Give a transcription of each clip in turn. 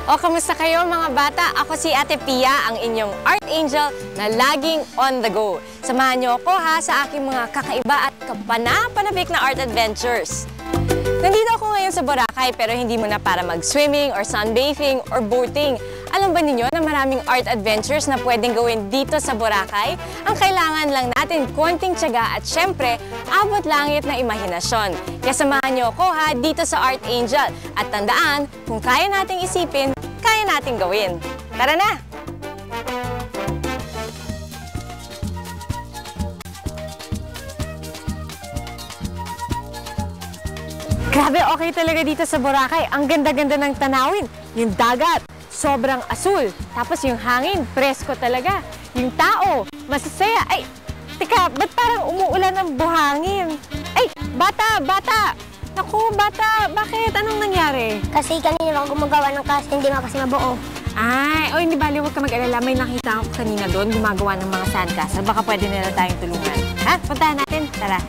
O, kamusta kayo mga bata? Ako si Ate Pia, ang inyong art angel na laging on the go. Samahan niyo ako ha sa aking mga kakaiba at kapanapanabik na art adventures. Nandito ako ngayon sa Boracay pero hindi muna para mag-swimming or sunbathing or boating. Alam ba ninyo na maraming art adventures na pwedeng gawin dito sa Boracay? Ang kailangan lang natin konting tiyaga at syempre, abot langit na imahinasyon. Kaya samahan niyo ako ha dito sa Art Angel. At tandaan, kung kaya nating isipin, kaya nating gawin. Tara na! Grabe, okay talaga dito sa Boracay. Ang ganda-ganda ng tanawin. Yung dagat, sobrang asul. Tapos yung hangin, presko talaga. Yung tao, masasaya. Ay, teka, ba't parang umuulan ng buhangin? Ay, bata, bata! Naku, bata, bakit? Anong nangyari? Kasi kanina ako gumagawa ng cast, hindi nga kasi mabuo. Ay, hindi bali, huwag ka mag-alala. May nakita ako kanina doon, gumagawa ng mga sandcastle. Baka pwede nila tayong tulungan. Ha? Puntahan natin. Tara.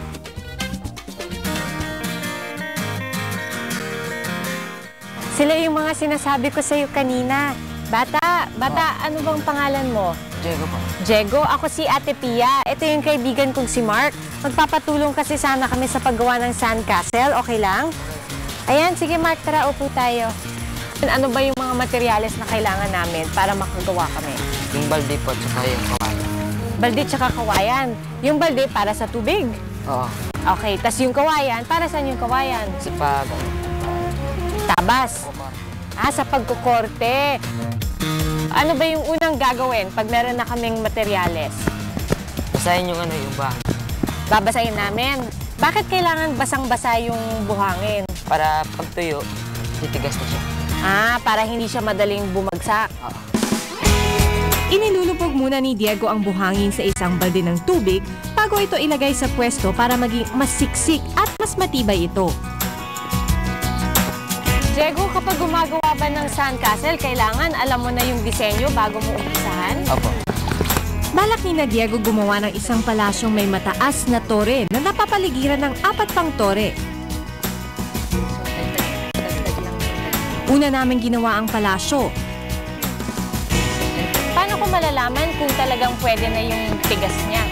Sila yung mga sinasabi ko sa'yo kanina. Bata, ano bang pangalan mo? Diego po. Diego, ako si Ate Pia. Ito yung kaibigan kong si Mark. Magpapatulong kasi sana kami sa paggawa ng sandcastle. Okay lang? Ayan, sige Mark, tara, upo tayo. Ano ba yung mga materyales na kailangan namin para makagawa kami? Yung balde po, tsaka yung kawayan. Balde tsaka kawayan. Yung balde para sa tubig? Oo. Okay, tas yung kawayan, para saan yung kawayan? Sa pag... Tabas. Sa pagkukorte. Ano ba yung unang gagawin pag meron na kaming materyales? Basahin yung yung bahay. Babasahin namin. Bakit kailangan basang-basa yung buhangin? Para pag tuyo, titigas na siya. Para hindi siya madaling bumagsak. Oo. Inilulubog muna ni Diego ang buhangin sa isang balde ng tubig bago ito ilagay sa pwesto para maging mas siksik at mas matibay ito. Diego, kapag gumagawa ba ng sandcastle, kailangan alam mo na yung disenyo bago mo umpisahan? Opo. Balak ni na Diego gumawa ng isang palasyong may mataas na tore na napapaligiran ng 4 pang tore. Una namin ginawa ang palasyo. Paano ko malalaman kung talagang pwede na yung tigas niya?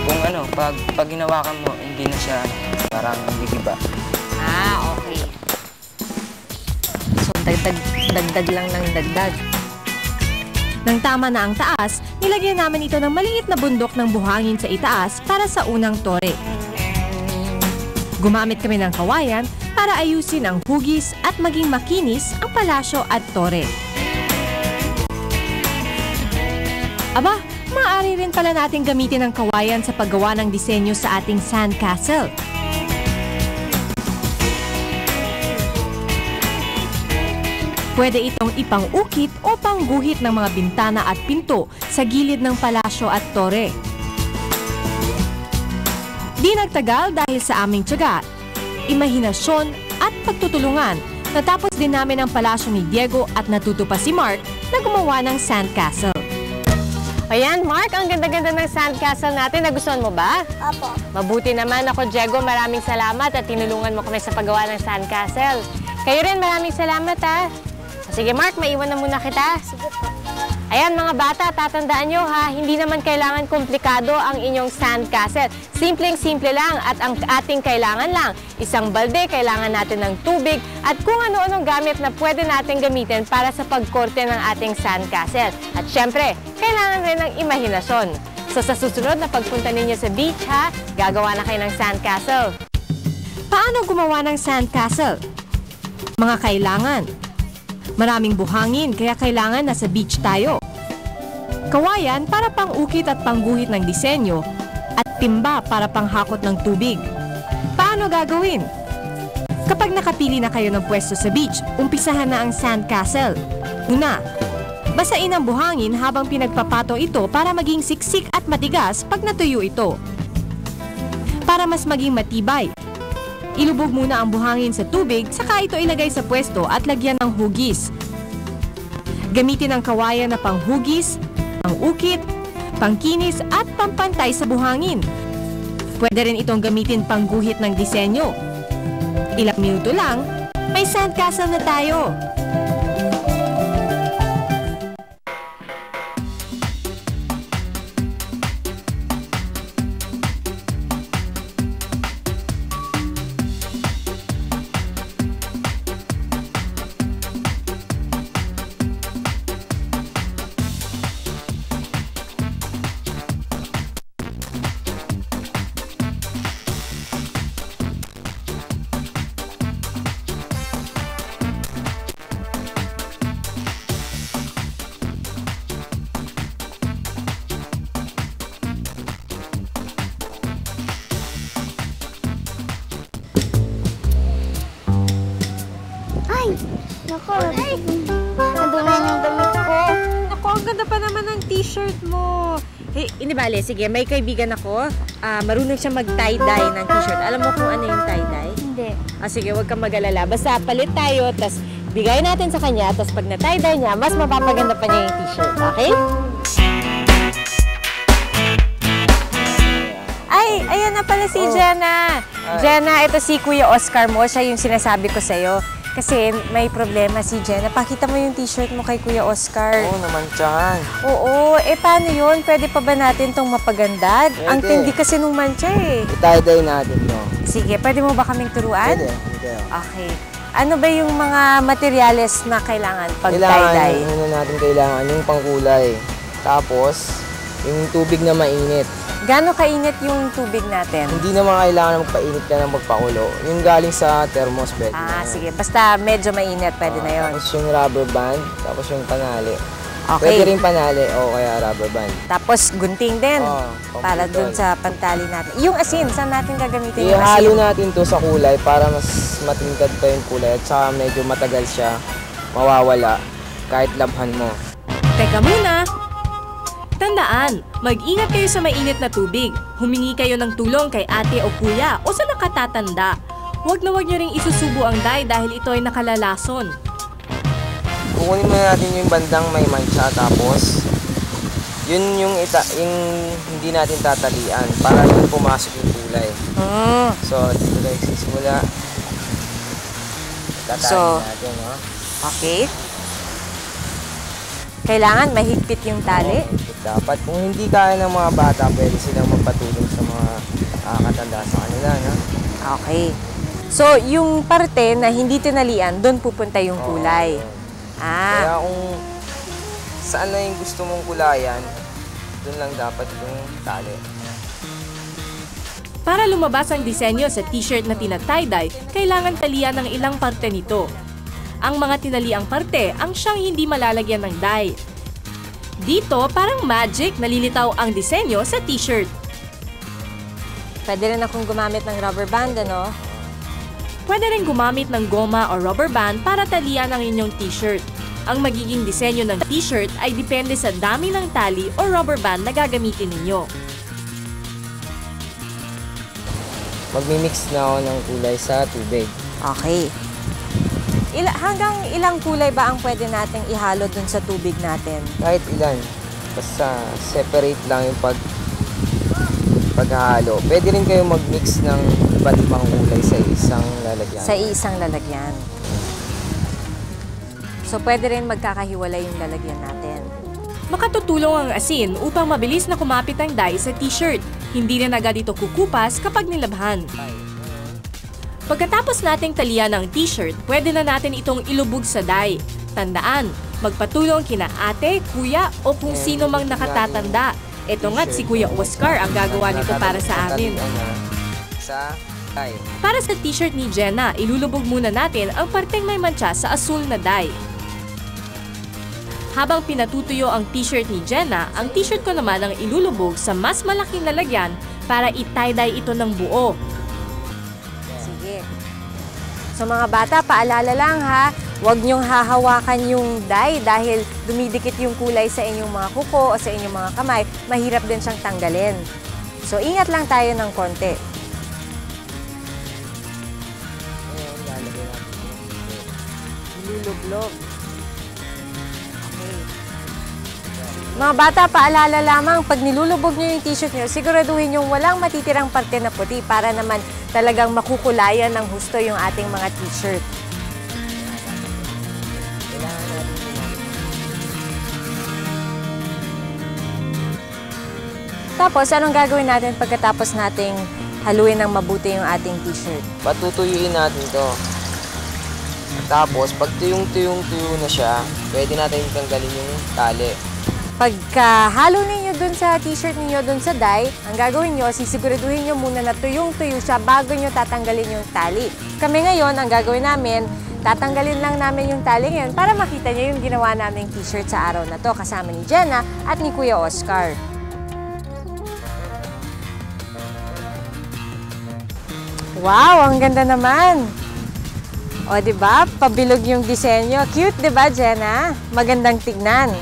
Kung pag ginawakan mo, hindi na siya parang gigiba. Okay. So, dagdag lang ng dagdag. Nang tama na ang taas, nilagyan namin ito ng maliit na bundok ng buhangin sa itaas para sa unang tore. Gumamit kami ng kawayan para ayusin ang hugis at maging makinis ang palasyo at tore. Aba, maaari rin pala natin gamitin ang kawayan sa paggawa ng disenyo sa ating sandcastle. Pwede itong ipang-ukit o pangguhit ng mga bintana at pinto sa gilid ng palasyo at tore. Di nagtagal dahil sa aming tiyaga, imahinasyon at pagtutulungan, natapos din namin ang palasyo ni Diego at natuto pa si Mark na gumawa ng sandcastle. Ayan, Mark, ang ganda-ganda ng sandcastle natin. Nagustuhan mo ba? Opo. Mabuti naman ako, Diego. Maraming salamat at tinulungan mo kami sa paggawa ng sandcastle. Kayo rin, maraming salamat ha. Sige Mark, maiwan na muna kita. Sige po. Ayan mga bata, tatandaan nyo ha, hindi naman kailangan komplikado ang inyong sandcastle. Simpleng-simple lang at ang ating kailangan lang, isang balde, kailangan natin ng tubig at kung ano-anong gamit na pwede natin gamitin para sa pagkorte ng ating sandcastle. At syempre, kailangan rin ng imahinasyon. So sa susunod na pagpunta ninyo sa beach ha, gagawa na kayo ng sandcastle. Paano gumawa ng sandcastle? Mga kailangan. Maraming buhangin kaya kailangan nasa beach tayo. Kawayan para pang-ukit at pangguhit ng disenyo at timba para panghakot ng tubig. Paano gagawin? Kapag nakapili na kayo ng pwesto sa beach, umpisahan na ang sandcastle. Una, basain ang buhangin habang pinagpapatong ito para maging siksik at matigas pag natuyo ito. Para mas maging matibay, ilubog muna ang buhangin sa tubig, saka ito ilagay sa pwesto at lagyan ng hugis. Gamitin ang kawayan na panghugis, pang-ukit, pangkinis at pampantay sa buhangin. Pwede rin itong gamitin pangguhit ng disenyo. Ilang minuto lang, may sandcastle na tayo. t-shirt mo. Hey, inibale, sige, may kaibigan ako. Marunong siya mag-tie-dye ng t-shirt. Alam mo kung ano yung tie-dye? Hindi. Sige, huwag kang mag-alala. Basta palit tayo, tas bigay natin sa kanya, tas pag na-tie-dye niya, mas mapapaganda pa niya yung t-shirt. Okay? Ay, ayan na pala si Jenna. Jenna, ito si Kuya Oscar mo. Siya yung sinasabi ko sa'yo. Kasi may problema si Jenna. Pakita mo yung t-shirt mo kay Kuya Oscar. Oo, namantsahan. Oo, paano yun? Pwede pa ba natin tong mapaganda? Pwede. Ang tindi kasi nung mancha eh. I-tie-dye natin, no? Sige, pwede mo ba kaming turuan? Pwede. Okay. Ano ba yung mga materyales na kailangan pag Kailangan, tie-dye? kailangan yung pangkulay. Tapos, yung tubig na mainit. Gano'ng kainit yung tubig natin? Hindi naman kailangan magpainit ka ng magpakulo. Yung galing sa thermos, pwede na. Sige. Basta medyo mainit, pwede na yun. Tapos yung rubber band, tapos yung panali. Okay. Pwede rin panali o kaya rubber band. Tapos gunting din. Para dun sa pantali natin. Yung asin, saan natin gagamitin yung asin? Ihalo natin to sa kulay para mas matingkad pa yung kulay at saka medyo matagal siya mawawala kahit labhan mo. Teka muna! Tandaan, mag-ingat kayo sa mainit na tubig. Humingi kayo ng tulong kay ate o kuya o sa nakatatanda. Huwag na huwag nyo ring isusubo ang dye dahil ito ay nakalalason. Kukunin muna natin yung bandang may mancha tapos yun yung hindi natin tatalian para yun pumasok yung kulay. So, dito tayo sisimula. Tatali natin, no? Okay. Kailangan mahigpit yung tali? Dapat. Kung hindi kaya ng mga bata, pwede silang magpatulong sa mga katanda sa kanila, no? Okay. So, yung parte na hindi tinalian, doon pupunta yung kulay. Kaya kung saan na yung gusto mong kulayan, doon lang dapat yung tali. Para lumabas ang disenyo sa t-shirt na tina-tie-dye, kailangan talian ng ilang parte nito. Ang mga tinaliang parte ang siyang hindi malalagyan ng dye. Dito, parang magic, nalilitaw ang disenyo sa t-shirt. Pwede rin akong gumamit ng rubber band, ano? Pwede rin gumamit ng goma o rubber band para talian ang inyong t-shirt. Ang magiging disenyo ng t-shirt ay depende sa dami ng tali o rubber band na gagamitin ninyo. Magmimix na ako ng kulay sa tubig. Okay. Hanggang ilang kulay ba ang pwede nating ihalo dun sa tubig natin? Kahit ilan. Basta separate lang yung paghahalo. Pwede rin kayo mag-mix ng iba't ibang kulay sa isang lalagyan. Sa isang lalagyan. So, pwede rin magkakahiwalay yung lalagyan natin. Makatutulong ang asin upang mabilis na kumapit ang dye sa t-shirt. Hindi rin agad ito kukupas kapag nilabhan. Pagkatapos nating talian ng t-shirt, pwede na natin itong ilubog sa dye. Tandaan, magpatulong kina ate, kuya o kung sino mang nakatatanda. Ito nga't si Kuya Oscar ang gagawa nito para sa amin. Sa dye. Para sa t-shirt ni Jenna, ilulubog muna natin ang parteng may mancha sa asul na dye. Habang pinatutuyo ang t-shirt ni Jenna, ang t-shirt ko naman ang ilulubog sa mas malaking lalagyan para i-tie-dye ito ng buo. Sige. So mga bata, paalala lang ha, huwag niyong hahawakan yung dye dahil dumidikit yung kulay sa inyong mga kuko o sa inyong mga kamay, mahirap din siyang tanggalin. So ingat lang tayo ng konti. Ilulublog. Mga bata, paalala lamang, pag nilulubog nyo yung t-shirt nyo, siguraduhin yung walang matitirang parte na puti para naman talagang makukulayan ng husto yung ating mga t-shirt. Tapos, anong gagawin natin pagkatapos nating haluin ng mabuti yung ating t-shirt? Patutuyuin natin to. Tapos, pag tuyong-tuyong-tuyo na siya, pwede natin tanggalin yung tali. Pagkahalo ninyo dun sa t-shirt ninyo dun sa dye, ang gagawin nyo, sisiguraduhin nyo muna na tuyong-tuyo siya bago nyo tatanggalin yung tali. Kami ngayon, ang gagawin namin, tatanggalin lang namin yung tali ngayon para makita nyo yung ginawa naming t-shirt sa araw na to kasama ni Jenna at ni Kuya Oscar. Wow, ang ganda naman! O, diba? Pabilog yung disenyo. Cute, diba, Jenna? Magandang tignan.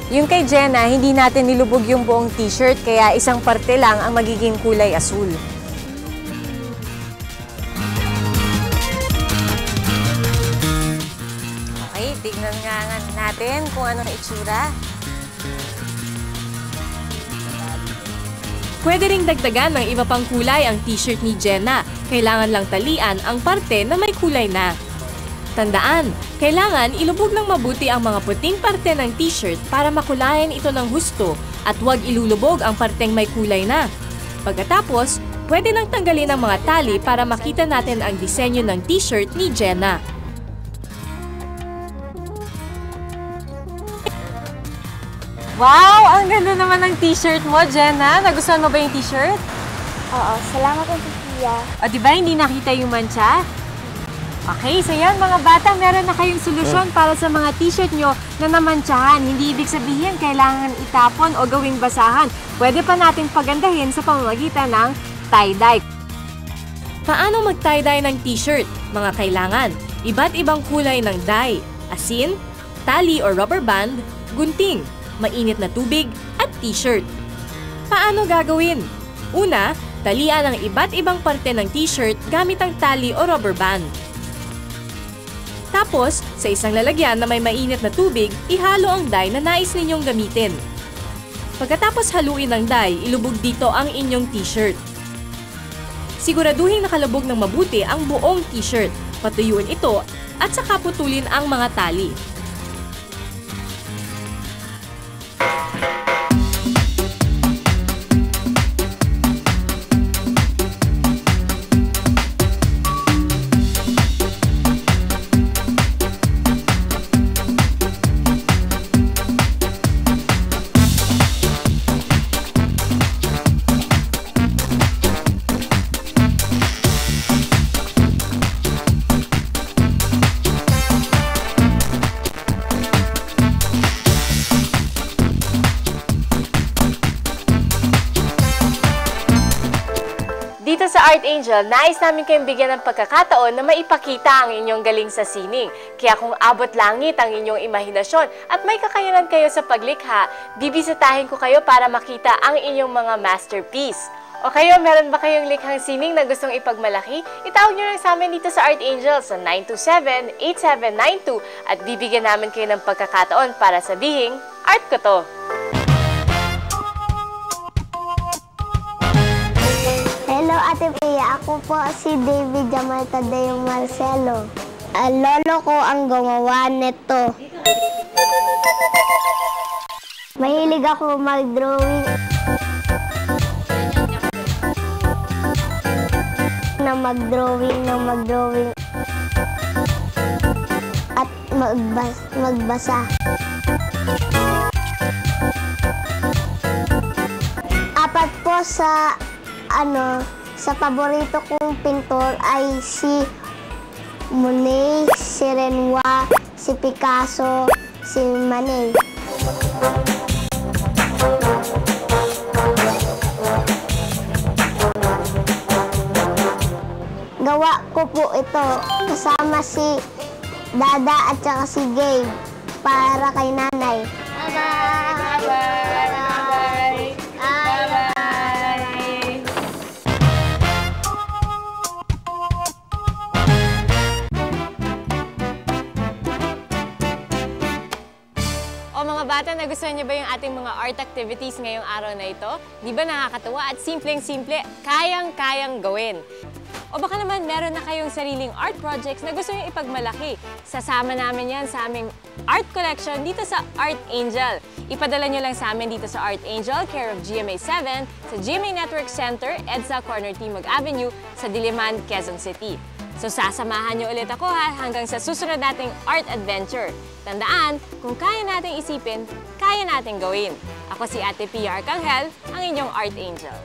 Yung kay Jenna, hindi natin nilubog yung buong t-shirt, kaya isang parte lang ang magiging kulay asul. Okay, tignan nga natin kung anong itsura. Pwede ring dagdagan ng iba pang kulay ang t-shirt ni Jenna. Kailangan lang talian ang parte na may kulay na. Tandaan, kailangan ilubog ng mabuti ang mga puting parte ng t-shirt para makulayan ito ng husto at huwag ilulubog ang parteng may kulay na. Pagkatapos, pwede nang tanggalin ang mga tali para makita natin ang disenyo ng t-shirt ni Jenna. Wow! Ang ganda naman ng t-shirt mo, Jenna. Nagustuhan mo ba yung t-shirt? Oo, salamat Ate Pia. O, di ba hindi nakita yung mancha? Okay, so yan mga bata, meron na kayong solusyon para sa mga t-shirt nyo na namantsahan. Hindi ibig sabihin kailangan itapon o gawing basahan. Pwede pa natin pagandahin sa pamamagitan ng tie-dye. Paano mag-tie-dye ng t-shirt? Mga kailangan, iba't ibang kulay ng dye, asin, tali o rubber band, gunting, mainit na tubig, at t-shirt. Paano gagawin? Una, talian ang iba't ibang parte ng t-shirt gamit ang tali o rubber band. Tapos, sa isang lalagyan na may mainit na tubig, ihalo ang dye na nais ninyong gamitin. Pagkatapos haluin ang dye, ilubog dito ang inyong t-shirt. Siguraduhin nakalubog ng mabuti ang buong t-shirt. Patuyuin ito at saka putulin ang mga tali. Dito sa Art Angel, nais namin kayong bigyan ng pagkakataon na maipakita ang inyong galing sa sining. Kaya kung abot langit ang inyong imahinasyon at may kakayanan kayo sa paglikha, bibisitahin ko kayo para makita ang inyong mga masterpiece. O kayo, meron ba kayong likhang sining na gustong ipagmalaki? Itawag nyo lang sa amin dito sa Art Angel sa 927-8792 at bibigyan namin kayo ng pagkakataon para sabihing, art ko to! Hello Ate Pia, ako po si David Jamal Tadeo Marcelo. Lolo ko ang gumawa nito. Mahilig ako mag-drawing. Mag-drawing. At magbasa. Apat po sa paborito kong pintor ay si Monet, si Renoir, si Picasso, si Manet. Gawa ko po ito kasama si Dada at saka si Gabe para kay nanay. Bye-bye! Bye-bye! O mga bata, nagustuhan niyo ba yung ating mga art activities ngayong araw na ito? Di ba nakakatuwa at simpleng-simple, kayang-kayang gawin? O baka naman meron na kayong sariling art projects na gusto niyo ipagmalaki. Sasama namin yan sa aming art collection dito sa Art Angel. Ipadala niyo lang sa amin dito sa Art Angel, care of GMA 7, sa GMA Network Center, EDSA Corner Timog Avenue, sa Diliman, Quezon City. So sasamahan niyo ulit ako hanggang sa susunod nating art adventure. Tandaan, kung kaya nating isipin, kaya nating gawin. Ako si Ate Pia Arcangel, ang inyong Art Angel.